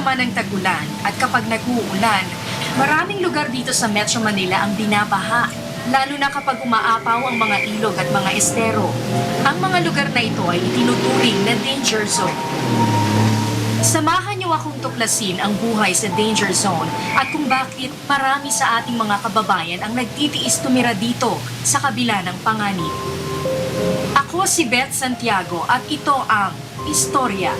naman ng tag-ulan at kapag nag-uulan, maraming lugar dito sa Metro Manila ang binabaha, lalo na kapag umaapaw ang mga ilog at mga estero. Ang mga lugar na ito ay itinuturing na danger zone. Samahan niyo akong tuklasin ang buhay sa danger zone at kung bakit marami sa ating mga kababayan ang nagtitiis tumira dito sa kabila ng panganib. Ako si Beth Santiago at ito ang Istorya.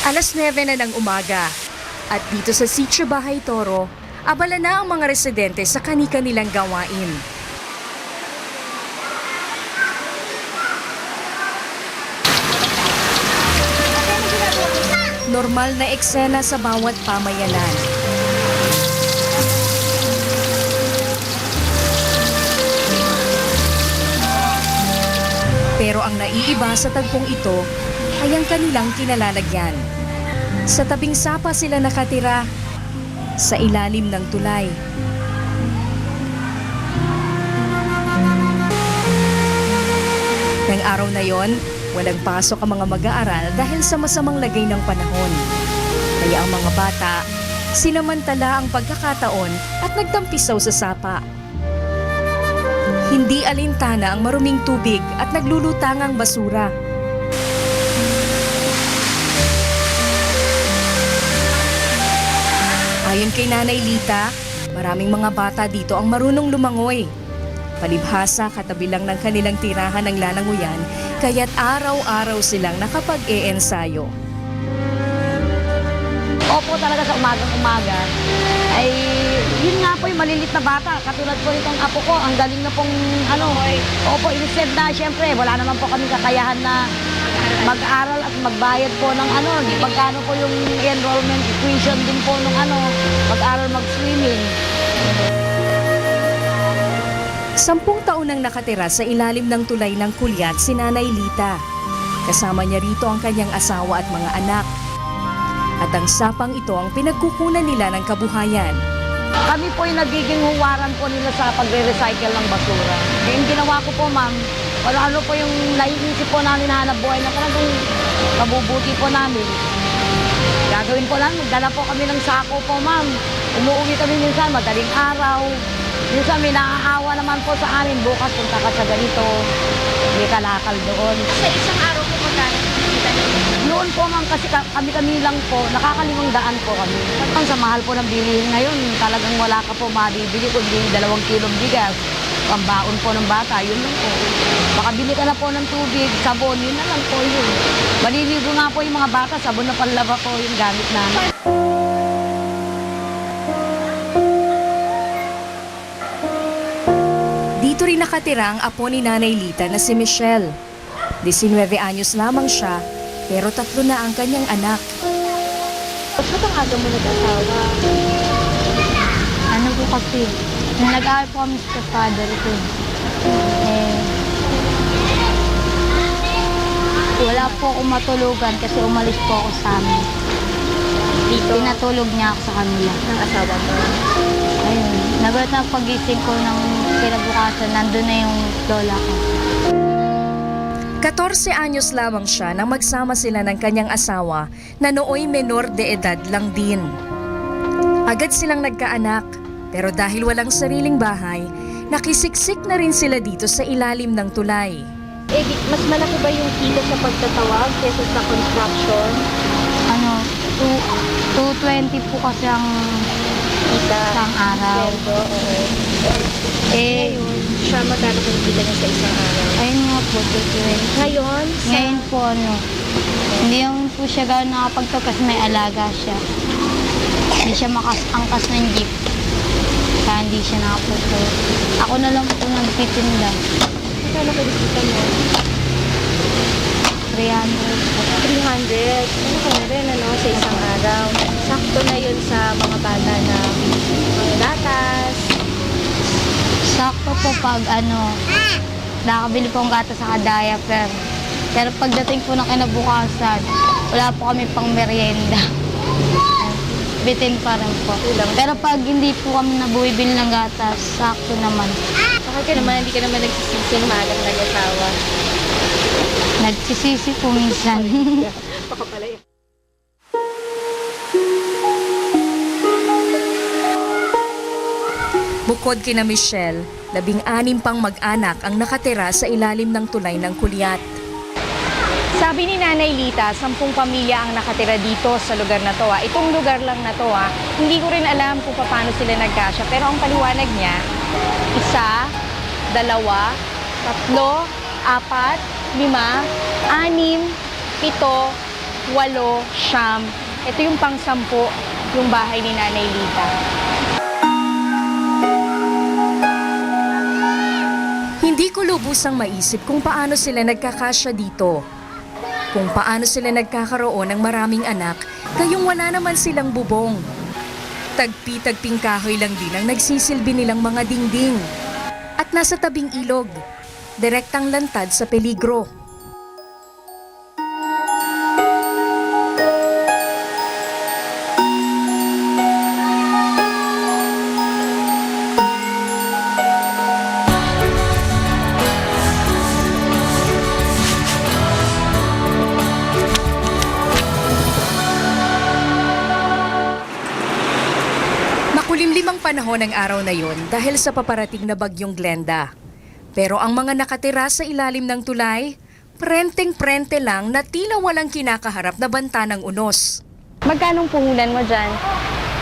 Alas 9 na ng umaga at dito sa Sitio Bahay Toro, abala na ang mga residente sa kani-kanilang gawain. Normal na eksena sa bawat pamayanan. Pero ang naiiba sa tagpong ito ay ang kanilang kinalalagyan. Sa tabing sapa sila nakatira, sa ilalim ng tulay. Nang araw na yon, walang pasok ang mga mag-aaral dahil sa masamang lagay ng panahon. Kaya ang mga bata, sinamantala ang pagkakataon at nagtampisaw sa sapa. Hindi alintana ang maruming tubig at naglulutangang basura. Ayon kay Nanay Lita, maraming mga bata dito ang marunong lumangoy. Palibhasa katabi lang ng kanilang tirahan ng lalanguyan, kaya't araw-araw silang nakapag-e-ensayo. Opo, talaga sa umagang-umaga ay yun nga po yung malilit na bata. Katulad po nitong apo ko, ang galing na pong opo, inisip na siyempre, wala naman po kami kakayahan na mag-aral at magbayad po ng magkano po yung enrollment tuition din po ng mag-aral mag-swimming. 10 taon nang nakatira sa ilalim ng tulay ng Kulyat si Nanay Lita. Kasama niya rito ang kanyang asawa at mga anak. At ang sapang ito ang pinagkukunan nila ng kabuhayan. Kami po yung nagiging huwaran po nila sa pagre-recycle ng basura. Yung ginawa ko po, ma'am, ano po yung naiisip po namin na hanap buhay na talagang mabubuti po namin. Gagawin po lang, magdala po kami ng sako po, ma'am. Umuwi kami minsan, madaling araw. Minsan may naaawa naman po sa amin, bukas punta ka sa ganito, may kalakal doon. Sa isang araw po magkano kita niyo? Noon po, ma'am, kasi kami lang po, nakaka500 po kami. Ang sa mahal po ng bilihin ngayon, talagang wala ka po mabibili kundi 2 kilong bigas. Pambaon po ng bata, yun lang po. Makabili ka na po ng tubig, sabon, yun na lang po yun. Maliligo nga po yung mga bata, sabon na panlaba po yung gamit namin. Dito rin nakatira ang apo ni Nanay Lita na si Michelle. 19 anyos lamang siya, pero 3 na ang kanyang anak. Ba't ang aga mo nag-asawa? Ano po kasi, nung nag-aaral po kami sa father ko, wala po akong matulugan kasi umalis po ako sa amin. Dito? Pinatulog niya ako sa kanila. Ng asawa mo? Ayun, nagulat na pagising ko ng kinabukasan, nandun na yung lola ko. 14 anyos lamang siya nang magsama sila ng kanyang asawa na nooy menor de edad lang din. Agad silang nagkaanak, pero dahil walang sariling bahay, nakisiksik na rin sila dito sa ilalim ng tulay. Eh, mas malaki ba yung kita sa pagtatawag kaysa sa construction? 220 po kasi ang isang araw. Ngayon, siya magkano kinikita niya sa isang araw? Ayun nga po, 220. Ngayon, Ngayon po, hindi yung po siya gano'n nakapagtog kasi may alaga siya. Hindi siya makasangkas ng jeep. Kaya hindi siya nakapagtog. Ako na lang po nagtitinda. magkano kinikita mo? po. 300. Ano ka rin, ano, sa isang araw. Sakto na yun sa mga bata na mga gatas. Sakto po pag nakakabili po ang gatas sa diaper. Pero pagdating po ng kinabukasan, wala po kami pang merienda. Bitin pa rin po. Pero pag hindi po kami nabuibili ng gatas, sakto naman. Bakit ka naman, hindi ka naman nagsisising maagang nag-asawa. Nagsisisi po minsan. Baka pala yun. Bukod kina Michelle, 16 pang mag-anak ang nakatira sa ilalim ng tulay ng Kulyat. Sabi ni Nanay Lita, 10 pamilya ang nakatira dito sa lugar na to. Itong lugar lang na to, hindi ko rin alam kung paano sila nagkasya. Pero ang paliwanag niya, 1, 2, 3, 4, 5, 6, 7, 8, 8, 9. Ito yung pang-10, yung bahay ni Nanay Lita. Hindi ko lubusang maisip kung paano sila nagkakasya dito. Kung paano sila nagkakaroon ng maraming anak, kayong wala naman silang bubong. Tagpi-tagping kahoy lang din ang nagsisilbi nilang mga dingding. At nasa tabing ilog, direktang lantad sa peligro. Makulimlim ang panahon ng araw na yon dahil sa paparating na bagyong Glenda. Pero ang mga nakatira sa ilalim ng tulay, prenteng-prente lang na tila walang kinakaharap na banta ng unos. Magkano puhunan mo dyan?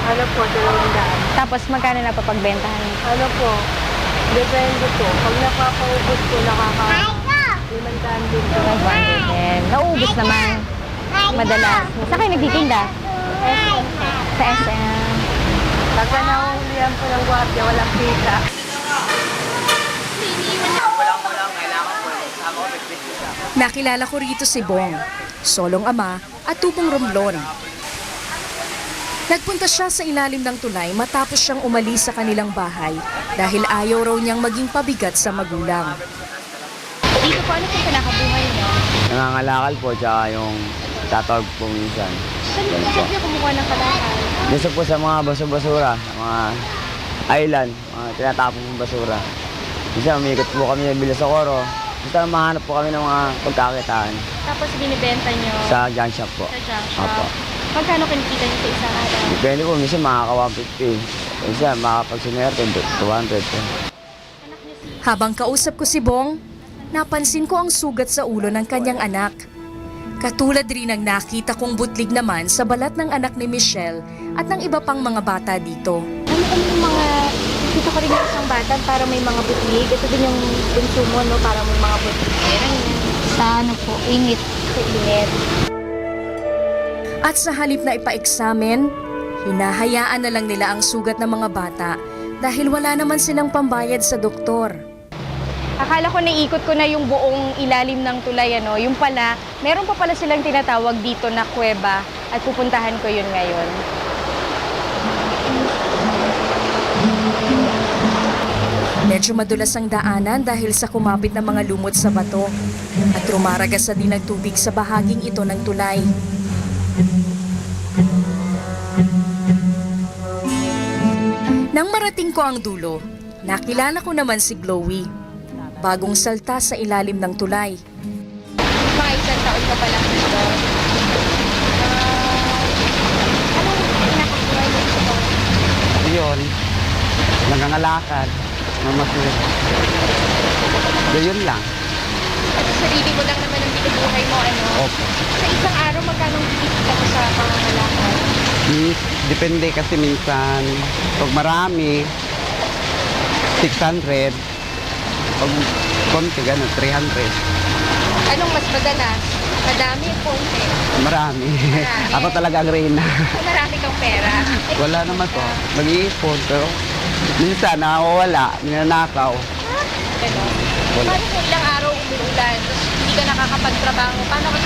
Ano po, 200. Tapos magkano na papagbentahan mo? Ano po, depende po. Pag nakakaubos po, limandaan din po. 500 din. Nauubos naman. Madalas. Saan kayo nagtitinda? Sa SM. Pagka nahuhulihan po ng gwardiya, walang kita. Nakilala ko rito si Bong, solong ama at tubong romlon. Nagpunta siya sa ilalim ng tulay matapos siyang umalis sa kanilang bahay dahil ayaw raw niyang maging pabigat sa magulang. Dito po, ano po pinakabuhay niyo? Nangangalakal po, tsaka yung tatawag po minsan. Saan niyo kumukuha ng kalakal? Gusto po sa mga basura, mga island, mga tinatapong ng basura. Minsan umikot po kami ng Villa Socorro. Minsan mahanap po kami ng mga pagkakitaan Tapos binibenta niyo sa gun shop po. sa junk shop. Opo. Magkano kinikita niyo sa isang araw? Depende po, minsan makaka 150. Minsan makapagsinerte, 200 po. Habang kausap ko si Bong, napansin ko ang sugat sa ulo ng kanyang anak. Katulad rin ang nakita kong butlig naman sa balat ng anak ni Michelle at ng iba pang mga bata dito. Ano yung mga, dito ko rin yung isang bata para may mga butlig. Ito din yung konsumo, no, para may mga butlig. Meron yan. Sa po, init. Sa init. At sa halip na ipa-eksamen, hinahayaan na lang nila ang sugat ng mga bata dahil wala naman silang pambayad sa doktor. Akala ko naikot ko na yung buong ilalim ng tulay, ano. Yung pala, meron pa pala silang tinatawag dito na kuweba at pupuntahan ko yun ngayon. Medyo madulas ang daanan dahil sa kumapit na mga lumot sa bato at rumaragas din ang tubig sa bahaging ito ng tulay. Nang marating ko ang dulo, nakilala ko naman si Chloe. Bagong salta sa ilalim ng tulay. Mga isang taon ka pa lang dito. Anong pinakabuhay mo dito? Yun, nangangalakal, mamasura. Yun lang. Sarili mo lang naman ang binubuhay mo, ano? Opo. Sa isang araw, magkano kinikita mo sa pangangalakal? Depende kasi minsan, pag marami, 600. Pag konti, gano'n, 300. Anong mas madalas? Madami, konti. Marami. Ako talaga ang reyna. Kung marami kang pera. Wala naman to. Mag-iipon, pero minsan nakawala, ninanakaw. Ganon. Wala. Paano kung ilang araw umuulan, tapos hindi ka nakakapagtrabaho, paano ka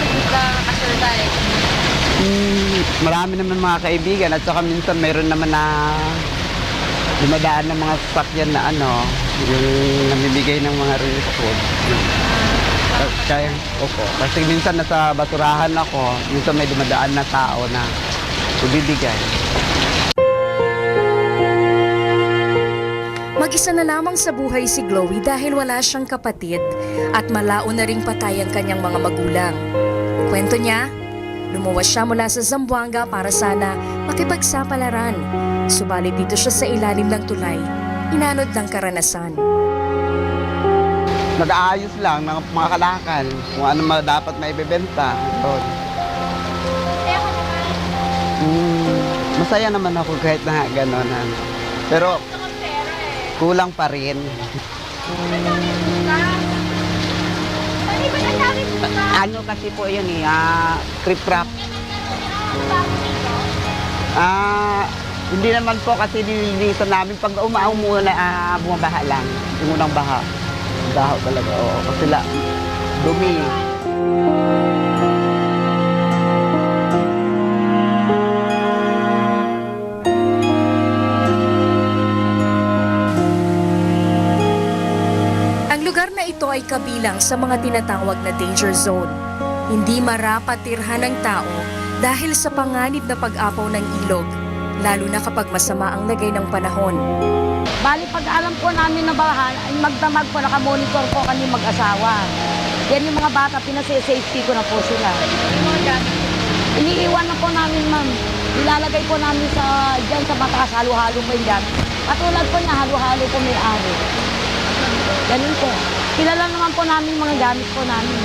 nakasurvive? Marami naman mga kaibigan at saka minsan mayroon naman na dumadaan ng mga sasakyan na yung namibigay ng mga relief food. Kaya, opo. Kasi minsan nasa basurahan ako, minsan may dumadaan na tao na bibigay. Mag-isa na lamang sa buhay si Chloe dahil wala siyang kapatid at malao na ring patay ang kanyang mga magulang. Kwento niya, lumuwas siya mula sa Zamboanga para sana makipagsapalaran. Subalit dito siya sa ilalim ng tulay, inanod ng karanasan. Nag-aayos lang ng mga kalakal, kung ano dapat maibebenta. Masaya naman ako kahit na gano'n. Pero kulang pa rin. Ano kasi po yun creep wrap. Hindi naman po kasi nililisan namin pag umuuna bumabaha lang. Yung unang baha. Baho talaga, oo. Kasi dumi. Ang lugar na ito ay kabilang sa mga tinatawag na danger zone. Hindi marapatirhan ng tao dahil sa panganib na pag-apaw ng ilog, lalo na kapag masama ang lagay ng panahon. Bali, pag alam po namin na bahan, ay magdamag po, nakamonitor po kami mag-asawa. Yan yung mga bata, pinasa-safety ko na po sila. Iniiwan na po namin, ma'am. Ilalagay po namin dyan sa mataas, halo-halo po yung gamit. Katulad po niya, halo-halo po may ari. Ganun po. Kilala naman po namin mga gamit po namin.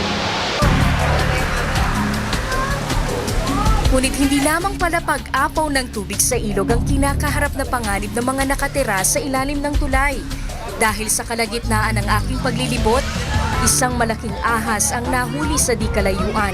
Ngunit hindi lamang pala pag-apaw ng tubig sa ilog ang kinakaharap na panganib ng mga nakatira sa ilalim ng tulay. Dahil sa kalagitnaan ng aking paglilibot, isang malaking ahas ang nahuli sa di kalayuan.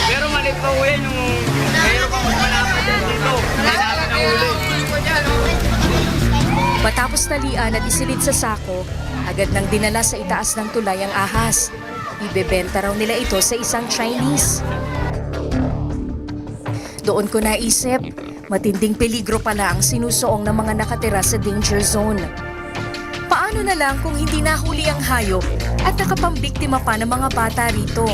Pero malit pa po yan yung mayroon pang mas malapad yan dito. Malapad na huli. Matapos talian at isilid sa sako, agad nang dinala sa itaas ng tulay ang ahas. Ibebenta raw nila ito sa isang Chinese. Doon ko naisip, matinding peligro pala ang sinusuong ng mga nakatira sa danger zone. Paano na lang kung hindi nahuli ang hayop at nakapambiktima pa ng mga bata rito?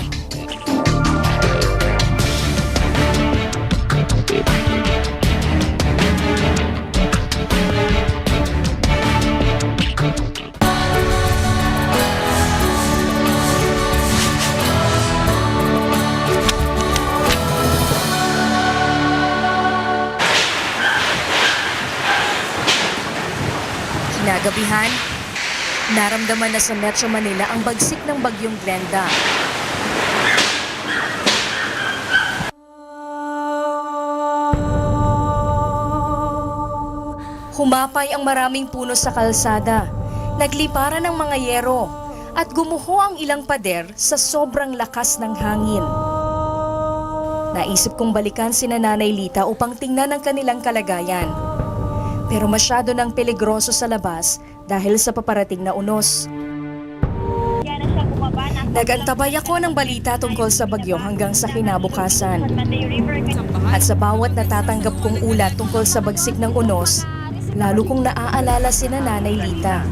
Kinagabihan, naramdaman na sa Metro Manila ang bagsik ng bagyong Glenda. Humapay ang maraming puno sa kalsada, nagliparan ng mga yero, at gumuho ang ilang pader sa sobrang lakas ng hangin. Naisip kong balikan sina Nanay Lita upang tingnan ang kanilang kalagayan. Pero masyado nang peligroso sa labas dahil sa paparating na unos. Nagantabay ako ng balita tungkol sa bagyo hanggang sa kinabukasan. At sa bawat natatanggap kong ulat tungkol sa bagsik ng unos, lalo kong naaalala sina Nanay Lita.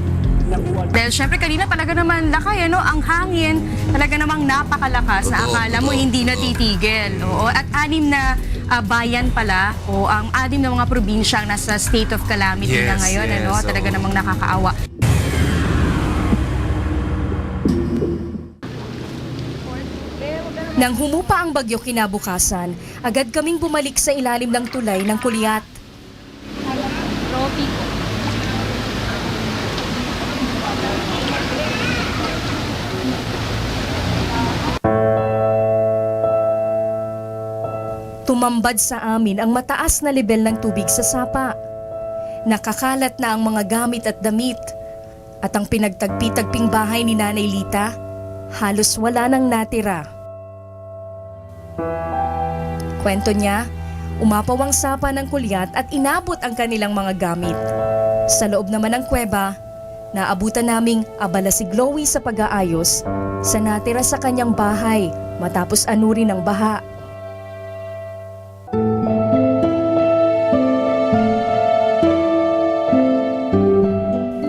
Dahil syempre kanina talaga naman lakay, ang hangin talaga namang napakalakas na akala mo hindi natitigil. Oo, at 6 na bayan pala o ang 6 na mga probinsya ang nasa state of calamity na ngayon. Talaga namang nakakaawa. Nang humupa ang bagyo kinabukasan, agad kaming bumalik sa ilalim ng tulay ng Kuliat. Tumambad sa amin ang mataas na lebel ng tubig sa sapa. Nakakalat na ang mga gamit at damit. At ang pinagtagpi-tagping bahay ni Nanay Lita, halos wala nang natira. Kwento niya, umapaw ang sapa ng kulyat at inabot ang kanilang mga gamit. Sa loob naman ng kuweba, naabutan naming abala si Chloe sa pag-aayos sa natira sa kanyang bahay matapos anurin ng baha.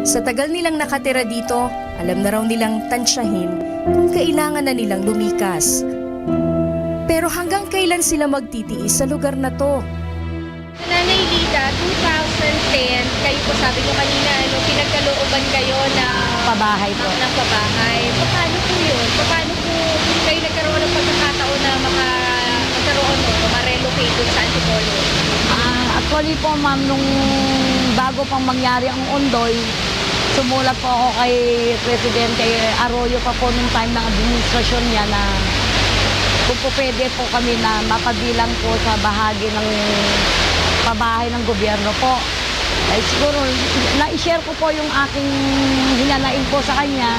Sa tagal nilang nakatira dito, alam na raw nilang tansyahin kung kailangan na nilang lumikas. Pero hanggang kailan sila magtitiis sa lugar na to? Nanay Lita, 2010, kayo po sabi ko kanina, pinagkalooban kayo Pabahay po. ng pabahay. Paano po yun? Paano po kayo nagkaroon ng pagkakataon na magkaroon o ma-relocate dun sa Antipolo? Actually po ma'am, nung bago pang mangyari ang Ondoy, sumulat po ako kay Presidente Arroyo pa po nung time ng administrasyon niya na kung po pwede po kami na mapabilang po sa bahagi ng pabahay ng gobyerno po. Ay siguro, na-share ko po yung aking hinanain po sa kanya.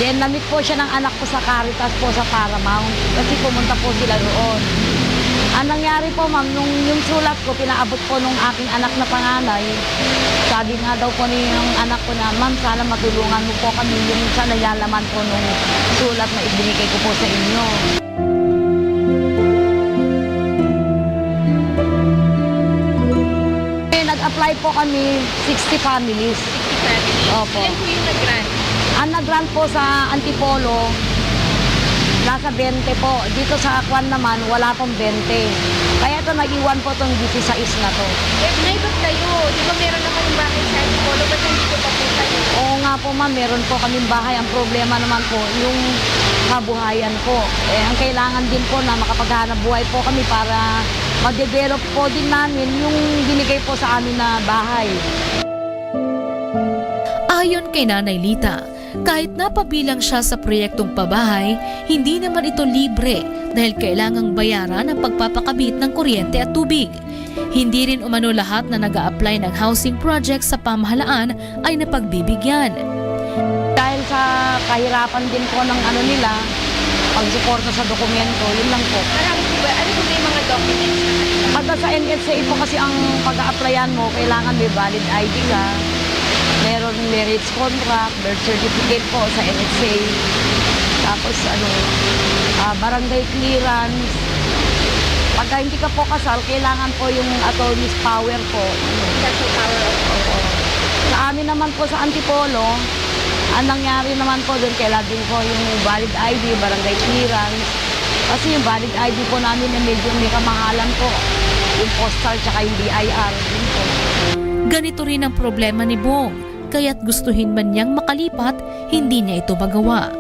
Then, namit po siya ng anak ko sa Caritas po sa Paramount. Kasi pumunta po sila roon. Ang nangyari po ma'am, nung yung sulat ko, pinaabot po nung aking anak na panganay. Sabi nga daw po ng anak ko na, ma'am, sana matulungan mo po kami yung sa nalalaman po nung sulat na ibinigay ko po sa inyo. Nag-apply po kami 60 families. Opo. Ilan po yung nag-grant? Ang nag-grant po sa Antipolo, nasa 20 po. Dito sa Kwan naman, wala pong 20. Kaya ito nag-iwan po itong 16 na to. Nay, ba't kayo? Di ba meron naman yung bahay sa Antipolo? Ba't nandito pa po kayo? Oo nga po ma'am, meron po kaming bahay. Ang problema naman po, yung kabuhayan po. Ang kailangan din po na makapaghanap buhay po kami para ma-develop po din namin yung binigay po sa amin na bahay. Ayon kay Nanay Lita, kahit napabilang siya sa proyektong pabahay, hindi naman ito libre dahil kailangang bayaran ang pagpapakabit ng kuryente at tubig. Hindi rin umano lahat na nag-a-apply ng housing project sa pamahalaan ay napagbibigyan. Dahil sa kahirapan din po ng nila, pagsuporta sa dokumento, yun lang po. Marami po ba? Ano po ba yung mga documents na kanila? Pagka sa NHA po kasi ang pag-a-applyan mo, kailangan may valid ID ka. Meron marriage contract, birth certificate po sa NHA. Tapos barangay clearance. Pagka hindi ka po kasal, kailangan po yung attorney's power po. Special power of attorney. Sa amin naman po sa Antipolo, ang nangyari naman po doon, kailangan din po yung valid ID, barangay clearance. Kasi yung valid ID po namin na medyo may kamahalan po. Yung postal tsaka yung BIR. Yun po. Ganito rin ang problema ni Bong, kaya't gustuhin man niyang makalipat, hindi niya ito magawa.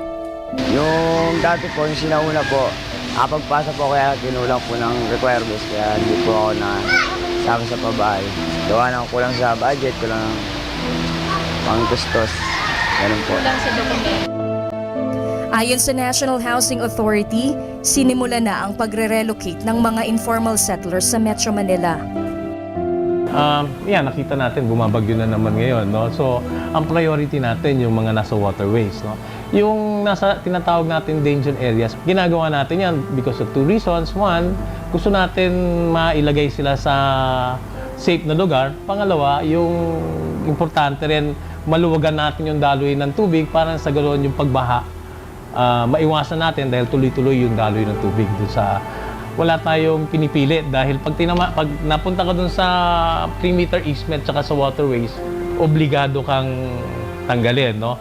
Yung dati po, yung sinauna po, nakapagpasa po kaya kinulang po ng requirements kaya hindi po ako na sabi sa pabahay. Gawa na ko lang sa budget, ko lang pangtustos. Ganun po. Kulang sa dokumento. Ayon sa National Housing Authority, sinimula na ang pagre-relocate ng mga informal settlers sa Metro Manila. Nakita natin bumabagyo na naman ngayon, no? So, ang priority natin yung mga nasa waterways, no? Yung nasa tinatawag natin danger areas, ginagawa natin yan because of two reasons. One, gusto natin mailagay sila sa safe na lugar. Pangalawa, yung importante rin, maluwagan natin yung daloy ng tubig para sa ganoon yung pagbaha. Maiwasan natin dahil tuloy-tuloy yung daloy ng tubig doon sa wala tayong pinipili dahil pag napunta ka dun sa perimeter easement tsaka sa waterways, obligado kang tanggalin, no?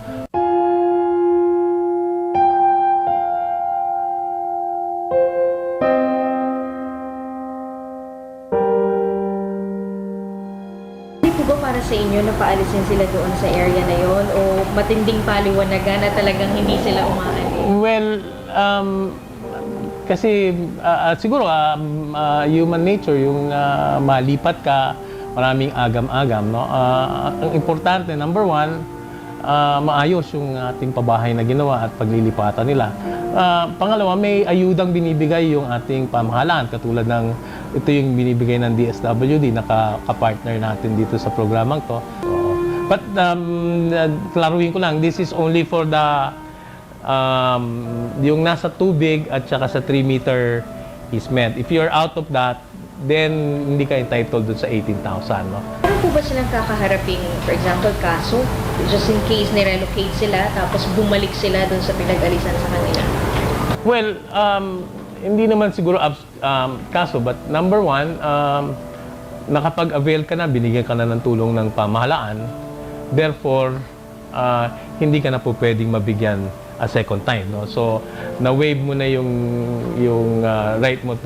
Hindi po ba para sa inyo na paalisin sila doon sa area na yon o matinding paliwanagan na talagang hindi sila umaalis? Well, kasi siguro human nature, yung malipat ka, maraming agam-agam, no? Ang importante, number one, maayos yung ating pabahay na ginawa at paglilipatan nila. Pangalawa, may ayudang binibigay yung ating pamahalaan, katulad ng ito yung binibigay ng DSWD, naka-partner natin dito sa programang to. But klaruhin ko lang, this is only for the yung nasa tubig at saka sa 3-meter easement. If you're out of that, then hindi ka entitled dun sa 18,000. No? Ano po ba silang kakaharaping, for example, kaso? Just in case nirelocate sila, tapos bumalik sila dun sa pinag-alisan sa kanila? Well, hindi naman siguro kaso, but number one, nakapag-avail ka na, binigyan ka na ng tulong ng pamahalaan. Therefore, hindi ka na po pwedeng mabigyan a second time. No? So, na-waive mo na yung right mo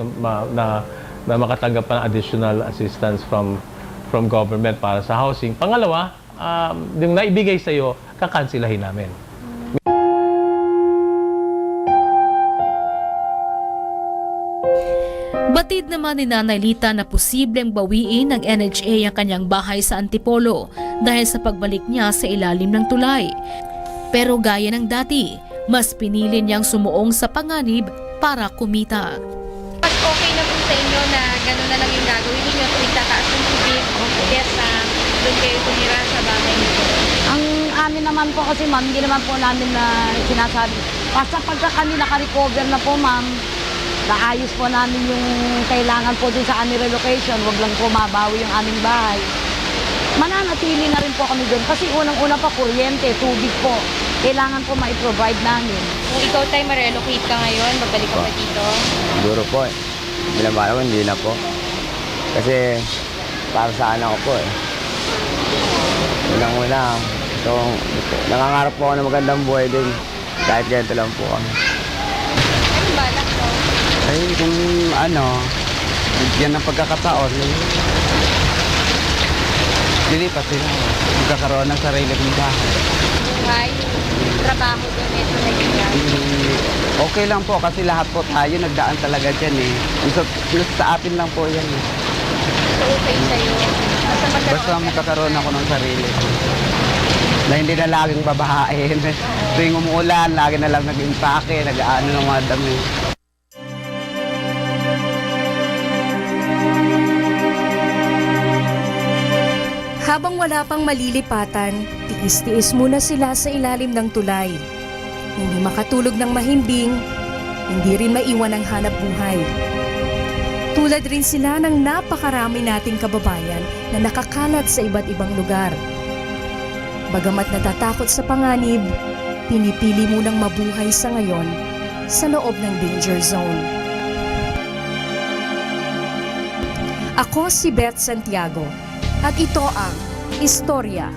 na makatanggap pa ng additional assistance from government para sa housing. Pangalawa, yung naibigay sa'yo, kakansilahin namin. Batid naman ni Nanay Lita na posibleng bawiin ng NHA ang kanyang bahay sa Antipolo dahil sa pagbalik niya sa ilalim ng tulay. Pero gaya ng dati, mas pinili niyang sumuong sa panganib para kumita. Mas okay na po sa inyo na gano'n na lang yung gagawin ninyo kung itataas ng tubig kesa doon kayo tumira sa bahay niyo. Ang amin naman po kasi ma'am, hindi naman po namin na sinasabi. Basta pagka kami naka-recover na po ma'am, naayos po namin yung kailangan po din sa aming relocation, wag lang po mabawi yung aming bahay. Mananatili na rin po kami doon kasi unang-una pa kuryente, tubig po. Kailangan po ma-provide namin. Kung ikaw tayo ma-relocate ka ngayon, babalik ka ba dito? Siguro po eh. Binabala ko, hindi na po. Kasi para sa anak ko po eh. Unang-una, nangangarap po ako ng magandang buhay din. Kahit ganito lang po kami. Anong balak mo? Ay, kung bigyan ng pagkakataon, lilipat sila. Magkakaroon ng sarili ng bahay. Buhay, trabaho doon, ito na yun. Okay lang po kasi lahat po tayo nagdaan talaga dyan eh. Sa atin lang po yan eh. So okay sa'yo. Basta magkakaroon ako ng sarili. Na hindi na laging babahain. Tuwing umuulan, lagi na lang nag-impake, nag-aano ng mga dami. Habang wala pang malilipatan, tiis-tiis muna sila sa ilalim ng tulay. Hindi makatulog ng mahimbing, hindi rin maiwan ang hanap buhay. Tulad rin sila ng napakarami nating kababayan na nakakalat sa iba't ibang lugar. Bagamat natatakot sa panganib, pinipili munang mabuhay sa ngayon sa loob ng danger zone. Ako si Beth Santiago at ito ang Istorya